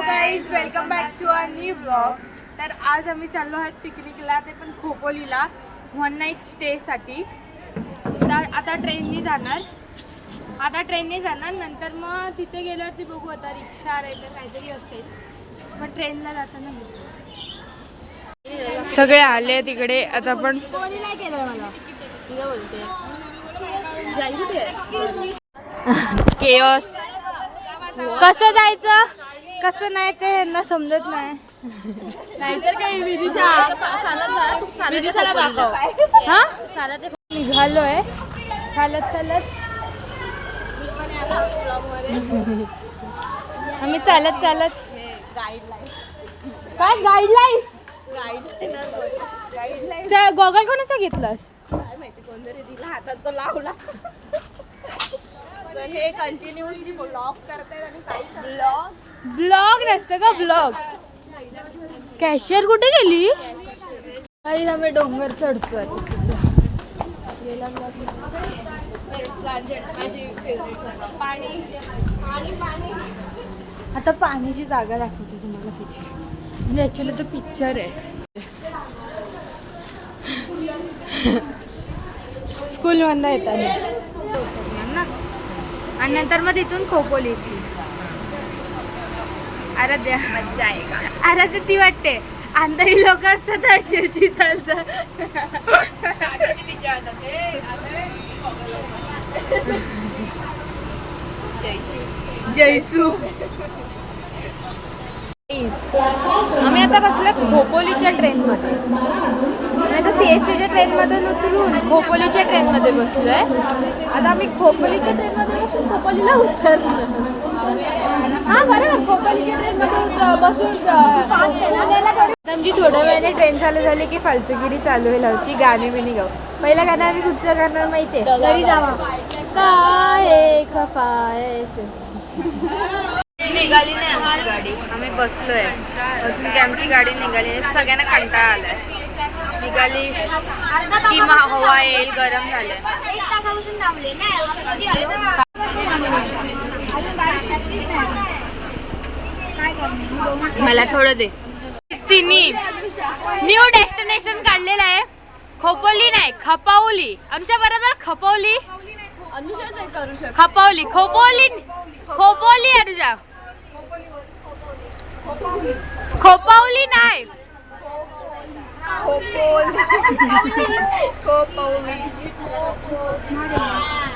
Guys welcome back to a new blog. तर आज आम्ही चाललो आहोत पिकनिकला, ते पण खोपोलीला 1 नाईट स्टेसाठी. तर आता ट्रेननी जाणार नंतर मग तिथे गेल्यावरती बघू, आता रिक्षा राहिलं काहीतरी असेल, मग ट्रेनला जाताना सगळे आले तिकडे. आता आपण कोणी नाही केलं मला बोलते केओस कसं जायचं कसं नाही ते यांना समजत नाही. नाहीतर काही विदिशाला दाखव. हा निघालोय चालत आम्ही चालत काय गाईडलाईन गॉगल कोणाचा घेतलास? काय माहिती, कोणतरी दिला हातात तो लावला. तर हे कंटिन्युअसली ब्लॉग करतायत आणि काही ब्लॉग नसतं का ब्लॉग. कॅशियर कुठे गेली? काही आम्ही डोंगर चढतोय आता सध्या. आता पाण्याची जागा दाखवते तुम्हाला तिची, म्हणजे ऍक्च्युली तो पिक्चर आहे. स्कूल मधनं येताना आणि नंतर मग तिथून खोपोलीची. आराध्या मज्जा आहे का? आराध्या ती वाटते आंधळी लोक असतात तर शिवची चालतात. जयसू आम्ही आता बसलो खोपोलीच्या ट्रेनमध्ये. आता CSTच्या ट्रेनमधून उतरून खोपोलीच्या ट्रेनमध्ये बसलोय. आता आम्ही खोपोलीच्या ट्रेनमध्ये बसून खोपोलीला उतरलो. हा बरोबर, खोपोलीच्या ट्रेनमध्ये बसून आमची थोड्या वेळाने ट्रेन चालू झाली की फालतूगिरी चालू होईल आमची. गाणी बिणी गाऊ. पहिलं गाणं आम्ही कुठचं गाणं माहिती आहे? घरी जावा काय खफाय. निघाली नाही आमची गाडी, आम्ही बसलोय अजून की आमची गाडी निघाली. सगळ्यांना कंटाळा आलाय. निघाली की हवा येईल, गरम झालंय. मला थोडं दे. तिन्ही न्यू डेस्टिनेशन काढलेलं आहे. खोपोली नाही, खपावली. आमच्या बरोबर खपावली खोपोली अनुजा. खोपावली नाही,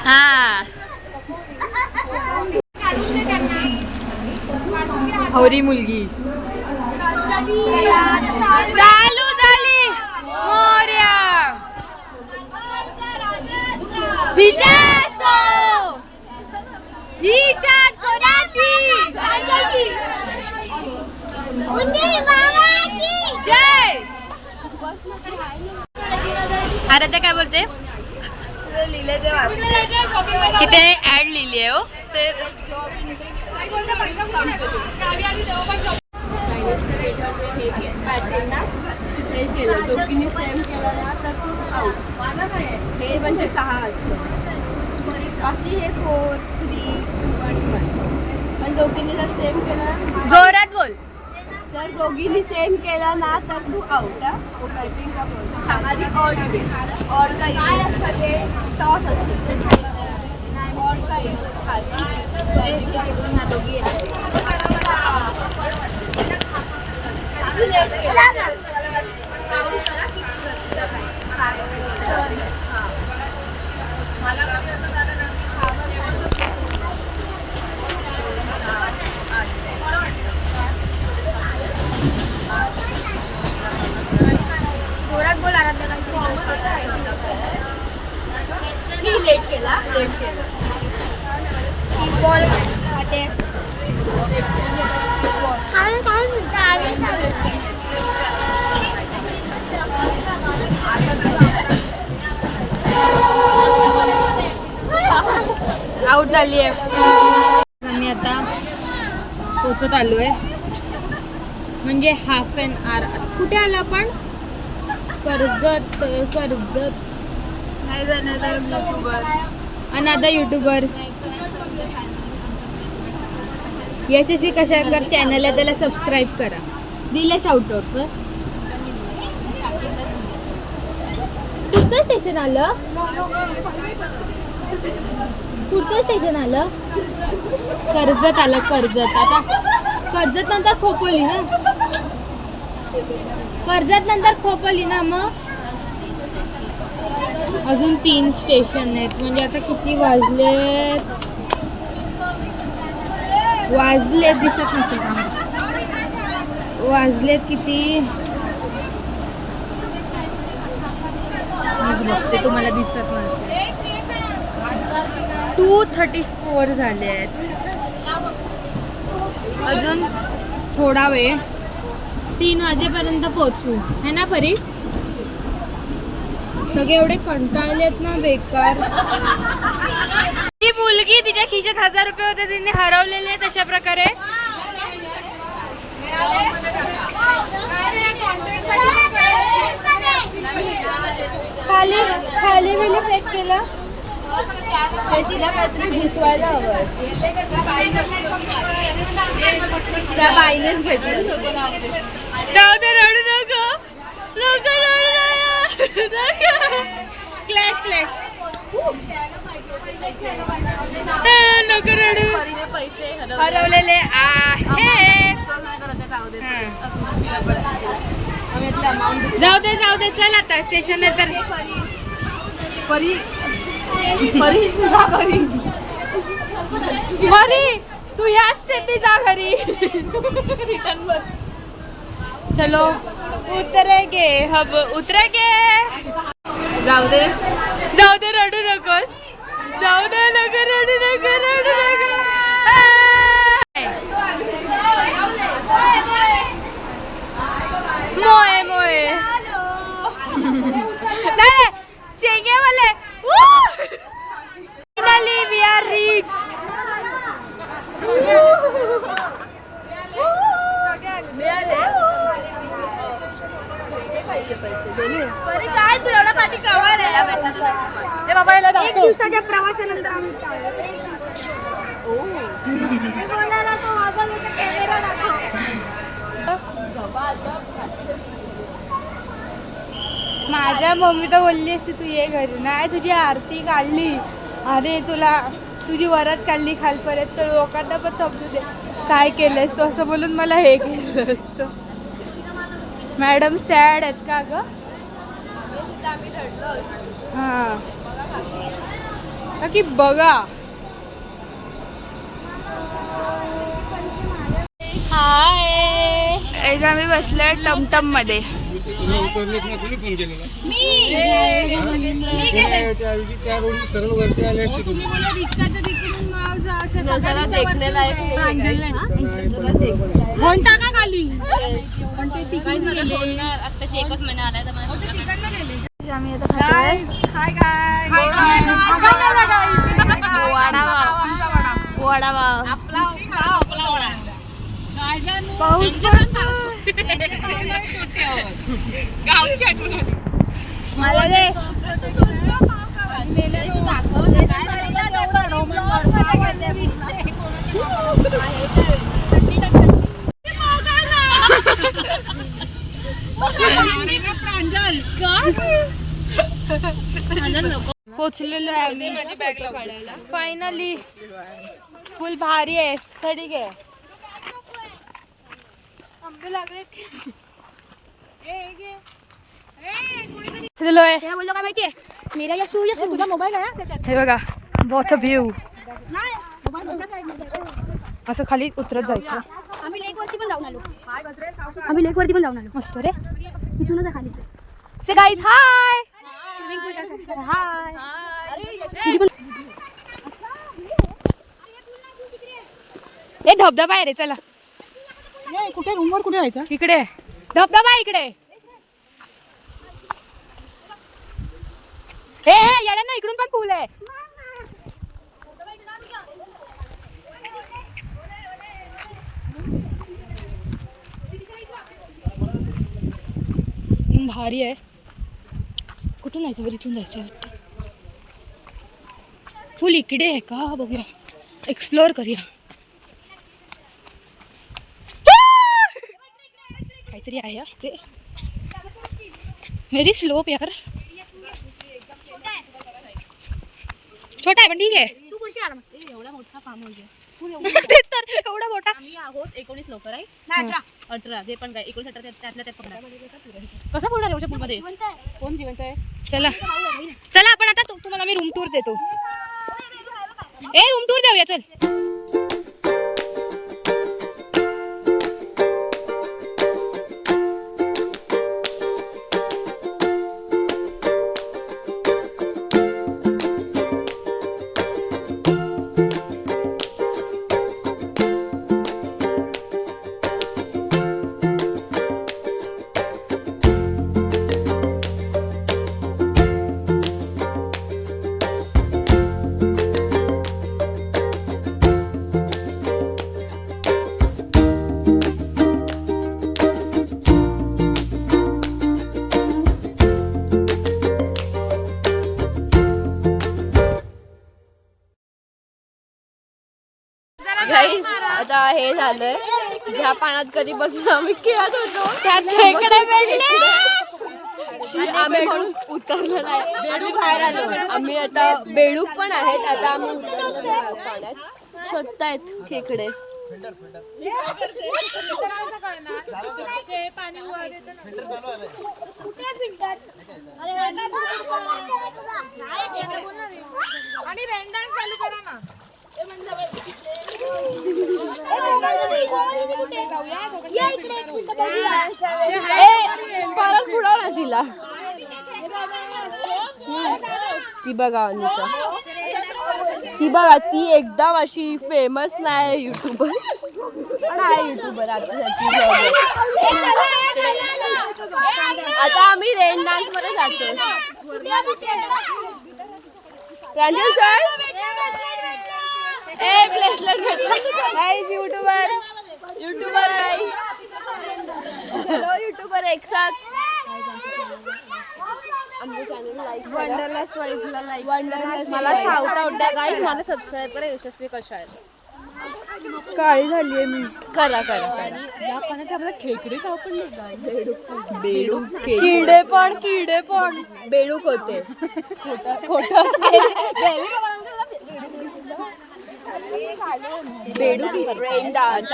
हा हौरी मुलगी चालू झाली. मोरया पिजासो ही शर्ट कोणाची? जय. आराध्या काय बोलते? तिथे ऍड लिहिली आहे हो. हे केलं दोघींनी सेम केलं ना तर तू आउट. हे म्हणजे 6 असतं, बाकी हे 4, 3, 2, 1. पण दोघींनी जर सेम केलं, जोरात बोल. जर दोघींनी सेम केलं ना तर तू आउट. बॅटिंग का बोल आधी ऑड इवेल ऑड का इवेल टॉस असते. ऑड का इवेल बॅटिंग का बोलून ह्या दोघी जोरात बोल. आराध्या लेट केला बॉल आउट झाली आहे. आम्ही आता पोचत आलोय, म्हणजे हाफ एन आवर. कुठे आलो आपण? कर्जत अनदर युट्यूबर यशस्वी कशाकर चॅनल आहे त्याला सबस्क्राईब करा. दिलं शाउटआउट बस. कुठचं स्टेशन आलं? कुठचं स्टेशन आलं? कर्जत आलं. कर्जत. आता कर्जत नंतर खोपोली ना. कर्जत नंतर खोपोली ना. मग अजून 3 स्टेशन आहेत. म्हणजे आता किती वाजलेत दिसत नसेल. वाजलेत किती बघते, तुम्हाला दिसत नसेल. 2:34 झाले आहेत. अजून थोडा वेळ, 3 वाजेपर्यंत पोहोचू है ना परी. सगळे एवढे कंटाळलेत ना बेकार. ती मुलगी तिच्या खिशात 1000 रुपये होते, तिने हरवलेले आहेत अशा प्रकारे. खाली खाली बिली फेक केलं. तिला काहीतरी घुसवायला हवं. त्या बाईनेच घेतलं. रडू नको. Clash clash. नको रडू. पैसे हरवलेले आहेत. जाऊ दे चल आता स्टेशन आहे तर. परी तू ह्या स्टेपनी जा घरी. रिटर्न बस. चलो उतरेगे. जाऊ दे रडू नकोस. जाऊ दे नको रडू नको. मोये नाही चेंगे वाले. Finally we are reach. काय तू एवढा पाठी कवा रे? एक दिवसाच्या प्रवासानंतर आम्ही माझ्या मम्मी तर बोलली असती तू ये घरी. नाही तुझी आरती काढली. अरे तुझी वरात काढली खालपर्यंत, तर लोकांना पण समजू दे काय केलंस तू असं बोलून मला हे केलं असतं. मॅडम सॅड आहेत का ग? हां की बघा. हाय आम्ही बसलोय टमटम मध्ये. एकच महिना आलाय तर आम्ही आता खातोय. वडापाव. पाऊस गावची आठवण मला रे. पोचलेलो आहे आम्ही फायनली. फुल भारी आहे. ठीक आहे. आंबे लागले. बोललो काय माहितीये, मेरा या सूर्य से तुझा मोबाईल आहे त्याच्यात. हे बघा वॉट अ व्ह्यू. असं खाली उतरत जायचं. आम्ही लेक वरती पण जाऊन आलो. मस्त रे. इथूनच खाली. से गाईज हाय. हाय. हे धबधबा आहे रे. चला कुठे रूमवर कुठे जायचं? इकडे धबधबा इकडे. हे येड्यांनो इकडून पण पूल आहे. भारी आहे. कुठून जायचं? वर इथून जायचं वाटतं. पूल इकडे आहे का? बघूया, एक्सप्लोअर करूया. काहीतरी आहे ते व्हेरी स्लोप यार. छोटा आहे पण ठीक आहे. तू खुर्ची आराम. एवढा मोठा फार्म हाऊस आहे. तेच तर एवढा मोठा. आम्ही आहोत 19 लोक आहे. 18 जे पण काय 19 18 त्यातल्या त्यात पकडा. कसं बोलणार एवढ्या पूलमध्ये? कोण जिवंत आहे? चला चला आपण आता तुम्हाला मी रूम टूर देतो. रूम टूर देऊया चल. गाईस आता हे झालंय. ज्या पाण्यात कधी बसून आम्ही खेळत होतो आम्ही म्हणून उतरलो नाही. बाहेर आलो. आम्ही आता बेडूक पण आहेत. आता आम्ही उतरलो नाही पाण्यात. शोधतायत खेकडे. परत बुडवला तिला. ती बघा अनुषा. ती बघा ती एकदम अशी फेमस नाही युट्यूबर पण आहे युट्यूबर. आता आम्ही रेन डान्स मध्ये जातो. Pranjal sir bracelet guys. YouTuber guys. Hello YouTuber एक साथ. आमच्या चॅनल लाईक वंडरलस्ट वाईफला लाईक. मला शाउट आउट द्या गाइस. मला सबस्क्राइब करा. यशस्वी कशा आहे? काळी झालीये मी. करा करा करा. या पाण्यात आपल्याला खेकडे सापडले. बेडूक किडे पण बेडूक होते. खोटं बेडूक रेन डान्स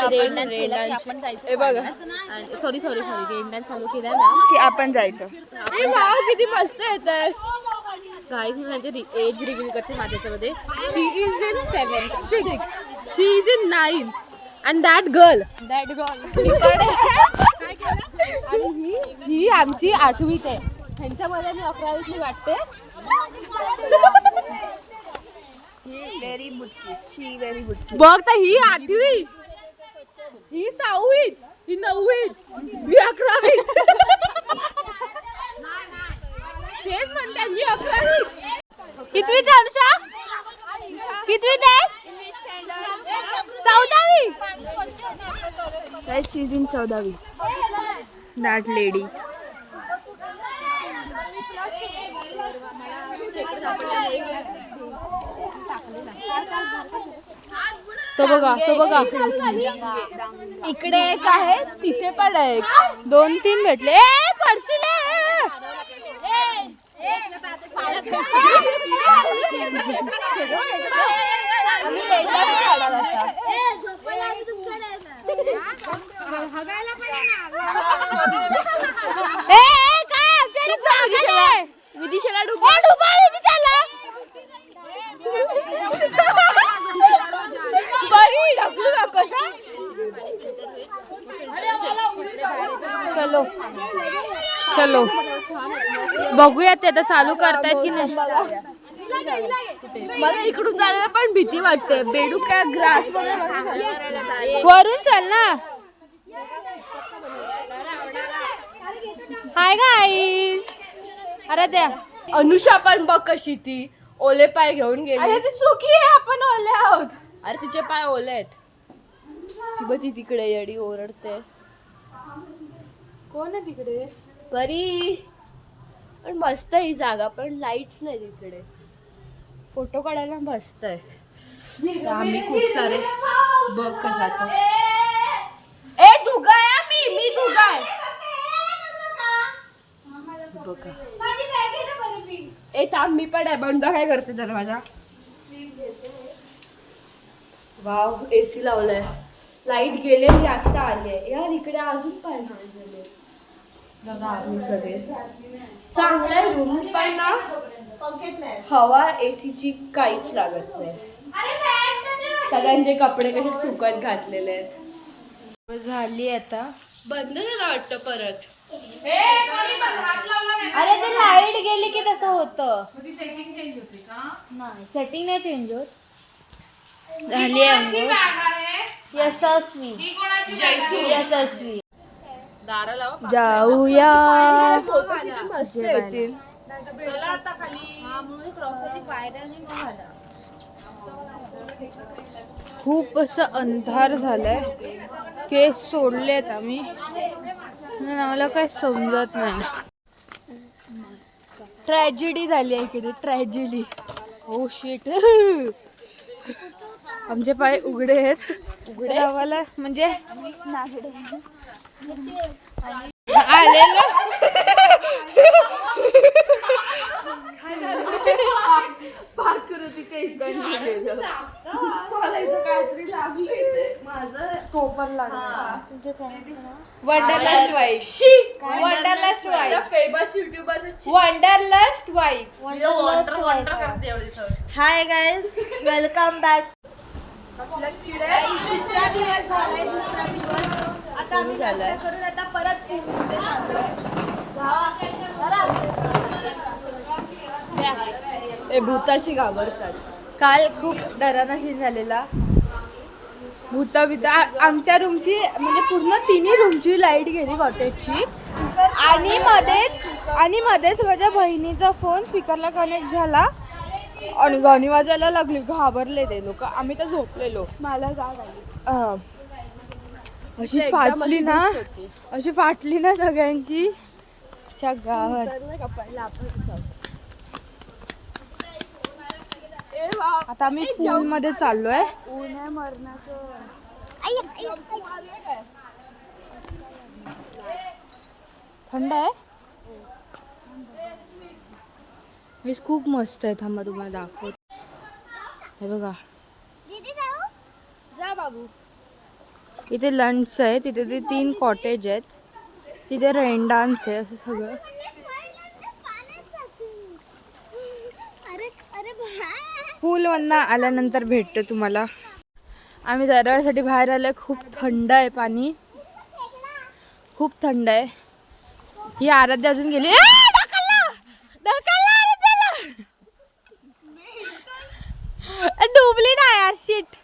हे बघा. सॉरी रेन डान्स चालू केला ना की आपण जायचं. वाव किती मस्त येत आहे. गाईज मी त्यांची एज रिव्हील करते माझ्यामध्ये. She is in 6. She is in 9 and that girl आणि ही आमची 8वीत आहे. ह्यांच्यामध्ये मी 11वीतली वाटते. व्हेरी बुटकी. बघ तर ही 8वी, ही 6वीत, ही 9वीत, मी 11वीत. तेच म्हणतात मी 11वीत. कितवीत आहे अनुषा? कितवीत आहेस? 14वी. शी इज इन 14वी. That lady. तो बघा इकडे एक आहे. तिथे पण आहे. 2-3 भेटले. पडशील. विदिशाला बरी ढकलू नकोस. चलो बघूया ते आता चालू करतायत की नाही. मला इकडून जायला पण भीती वाटते. बेडूक काय ग्रास वरून चल ना. Hi guys. अरे द्या. अनुषा पण बघ कशी ती ओले पाय घेऊन गेली. अरे ती सुखी आहे. आपण ओले आहोत. अरे तिचे पाय ओले आहेत. ती बघ ती तिकडे येडी ओरडते. कोण आहे तिकडे? बरी पण मस्त ही जागा. पण लाईट्स नाही तिकडे. फोटो काढायला मस्त आहे. आम्ही खूप सारे बघ कसा तो. ए तू काय मी तू काय का. ए थांब मी पण आहे बंद काय करते दरवाजा. वाव एसी लावलाय. लाईट गेलेली आता आली यार इकडे अजून पाहिजे बघा आम्ही सगळे. चांगला रूम पण ना हवा एसीची काहीच लागत नाही. सगळ्यांचे कपडे कसे सुकत घातलेले आहेत. झाली आता. बंद झालं वाटतं परत. अरे ते लाईट गेली की तसं होतं. सेटिंग चेंज होते का? नाही सेटिंग नाही चेंज होत. झाली आहे यशस्वी. यशस्वी. जाऊया. मस्त येतील. खूप असं अंधार झालाय. केस सोडलेत आम्ही. मला काय समजत नाही. ट्रॅजेडी झाली आहे इकडे. ट्रॅजेडी. Oh shit. आमचे पाय उघडे आहेत. उघडे आम्हाला म्हणजे आलेलो. Wanderlust wife. Wanderlust wife. Famous युट्यूबरचं wanderlust wife. Hi guys welcome back. दुसरा दिवस झालाय. दुसरा दिवस आता आम्ही झालाय करून आता परत ए भूताशी घाबरतात. काल खूप डराना सीन झालेला. भूता बिता आमच्या रूमची म्हणजे पूर्ण तिन्ही रूमची लाईट गेली कॉटेजची. आणि मध्येच माझ्या बहिणीचा फोन स्पीकरला कनेक्ट झाला आणि गाणी वाजायला लागली. घाबरले ते लोक. आम्ही तर झोपलेलो. मला जाग आली. अशी फाटली ना. अशी फाटली ना सगळ्यांची गावात. आता आम्ही पूल मध्ये चाललोय. थंड आहे. वीस खूप मस्त आहे. थांबा तुम्हाला दाखवतो. हे बघा जा बाबू. इथे लंच आहे. तिथे ते 3 कॉटेज आहेत. तिथे रेन डान्स आहे. असं सगळं. पूलमधून आल्यानंतर भेटतो तुम्हाला. आम्ही दरवाजासाठी बाहेर आलोय. खूप थंड आहे पाणी. खूप थंड आहे. ही आराध्या अजून गेली. डुबली ना यार. शिट.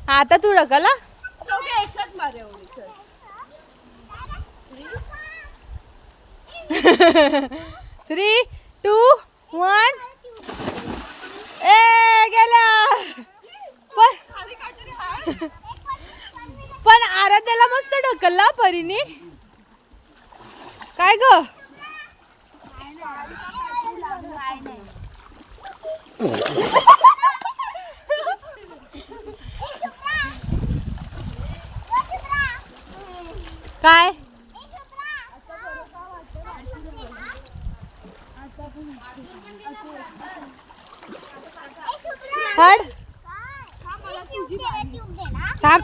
आता तू ढकला. एकसाथ मारे 3, 2, 1. ए गेला. पण आराध्याला मस्त ढकलला परीने. काय ग. काय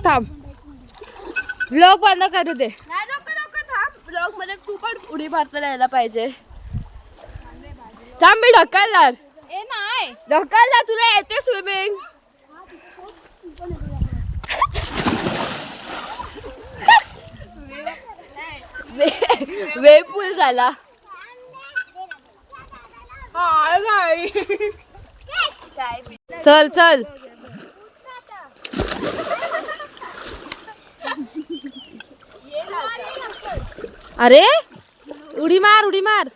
थांब. व्लॉग बंद करू दे. ब्लॉग मध्ये तू पण उडी मारता यायला पाहिजे. थांब मी ढकलणार. ए नाही ढकलणार. तुला येते स्विमिंग. वेव पूल झाला. चल चल. अरे उडी मार. उडी मार.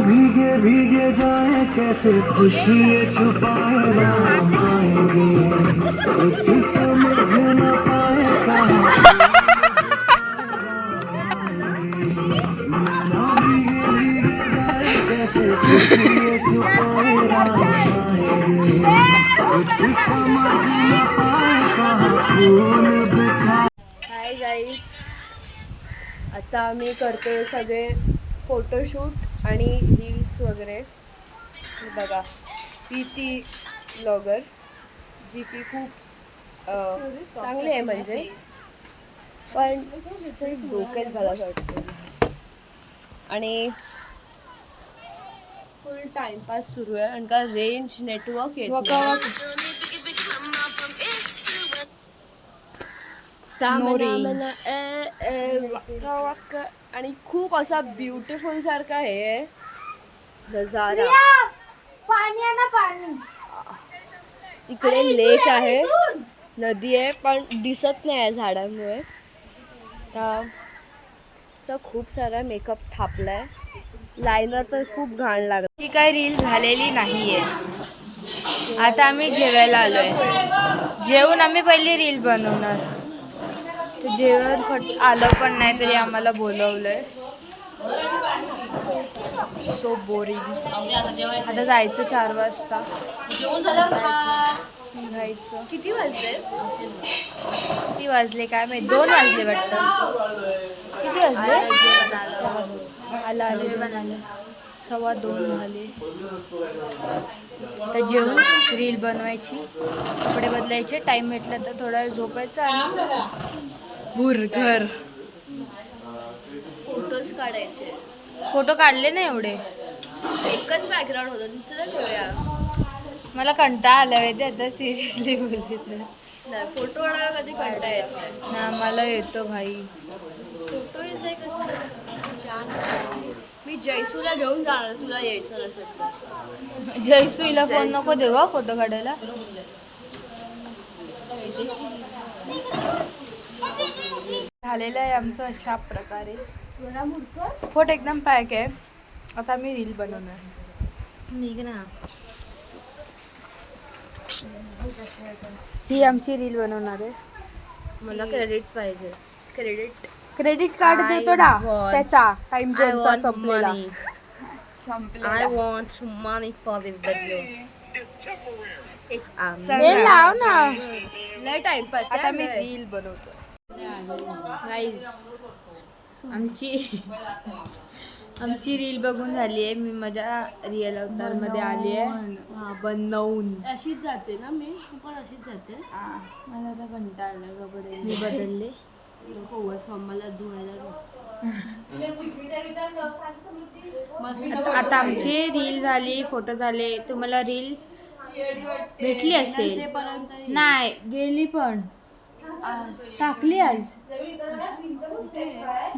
भीगे भीगे जाए कैसे खुशी छुपाए ना पाएंगे कुछ समझ न पाए समझ न पाए कहाँ फूल बिखरा। हाय गाईज, आता आम्ही करतोय सगळे फोटोशूट आणि रील्स वगैरे. हे बघा, ही ती ब्लॉगर जी की खूप चांगली आहे, म्हणजे पण असं डोक्यात घाला वाटतं. आणि फुल टाइमपास सुरू आहे आणि का रेंज नेटवर्क येत आणि खूप असा ब्युटिफुल सारखा हे नजारा. इकडे लेक आहे, नदी आहे, पण दिसत नाही आहे झाडांमुळे. तर खूप सारा मेकअप थापलाय, लायनर तर खूप घाण लागला. ती काही रील झालेली नाहीये. आता आम्ही जेवायला आलोय. जेवून आम्ही पहिली रील बनवणार. तर जेवण आलं पण नाही तरी आम्हाला बोलवलंय. So boring. आता जायचं 4 वाजता. जेवण झालं का? निघायचं. किती वाजले? किती वाजले काय माहिती, 2 वाजले वाटतं. किती वाजले? आला जेवण आलं. 2:15 झाले. तर जेवून रील बनवायची, कपडे बदलायचे, टाइम भेटला तर थोडा वेळ झोपायचं आणि भुरघर फोटोज काढायचे. फोटो काढले नाही एवढे. एकच बॅकग्राऊंड होतं, दुसरं घेऊया. मला कंटाळा आला माहिती आता, सिरियसली बोलले तर. नाही, फोटो काढायला कधी कंटाळा येत नाही. ना मला येतो भाई. फोटो इज लाईक छान. मी जयसूला घेऊन जाणार, तुला यायचं नसेल तर. जयसूला फोन नको देऊ फोटो काढायला. झालेलं आहे आमचं अशा प्रकारे. फोटो एकदम पॅक आहे. आता मी रील बनवणार. निघ ना. ही आमची रील बनवणार आहे. मला क्रेडिट्स पाहिजे. क्रेडिट कार्ड देतो ना त्याचा, टाइम झोनचा संपलेला. I want money for this video. हे लाव ना. लय टाइमपास. आता मी रील बनवतो. गाईज, आमची रील बघून झाली आहे. मी माझ्या रिअल अवतार मध्ये आली आहे. बनवून अशीच जाते ना मी, पण अशीच जाते. मला आता कंटाळा आला. कपडे मी बदलले. मम्माला धुवायला मस्त. आता आमची रील झाली, फोटो झाले. तुम्हाला रील भेटली असेल? नाही गेली, पण टाकली आज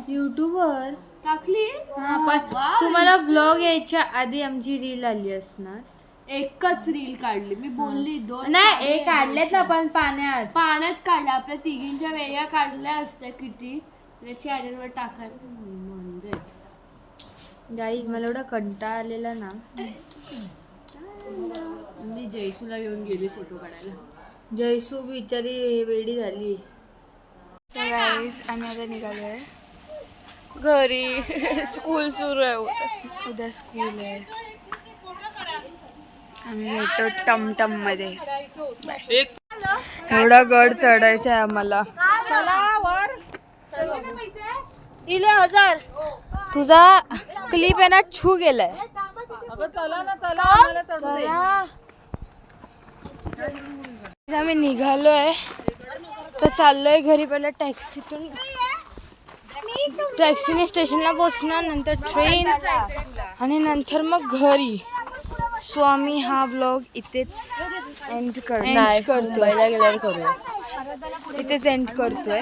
युट्यूबवर टाकली. हा, पण तुम्हाला ब्लॉग यायच्या आधी आमची रील आली असणार. एकच रील काढली मी, बोलली 2 नाही, एक काढलेत ना पण पाण्यात काढल्या. आपल्या तिघींच्या वेगळ्या काढल्या असत्या किती, चॅनलवर टाकायला. गाईज, मला एवढा कंटाळा आलेला ना. मी जयसूला घेऊन गेली फोटो काढायला. जयसू बिचारी वेडी झाली. गाईज, आम्ही आता निघालोय घरी. स्कूल सुरू आहे, उद्या स्कूल आहे. आम्ही भेटतो टमटम मध्ये. एवढा गड चढायचा आहे आम्हाला. दिले 1000. तुझा क्लिप आहे ना, छू गेलाय. आम्ही निघालोय तर चाललोय घरी. पहिला टॅक्सीने स्टेशनला पोहोचणार, नंतर ट्रेन आणि नंतर मग घरी. सो आम्ही हा व्लॉग इथेच एंड करतोय.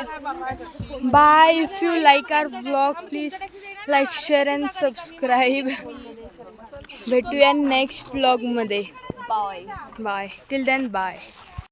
Bye. If you like our vlog, please like, share and subscribe. भेटूया नेक्स्ट व्लॉग मध्ये. बाय. Till then bye.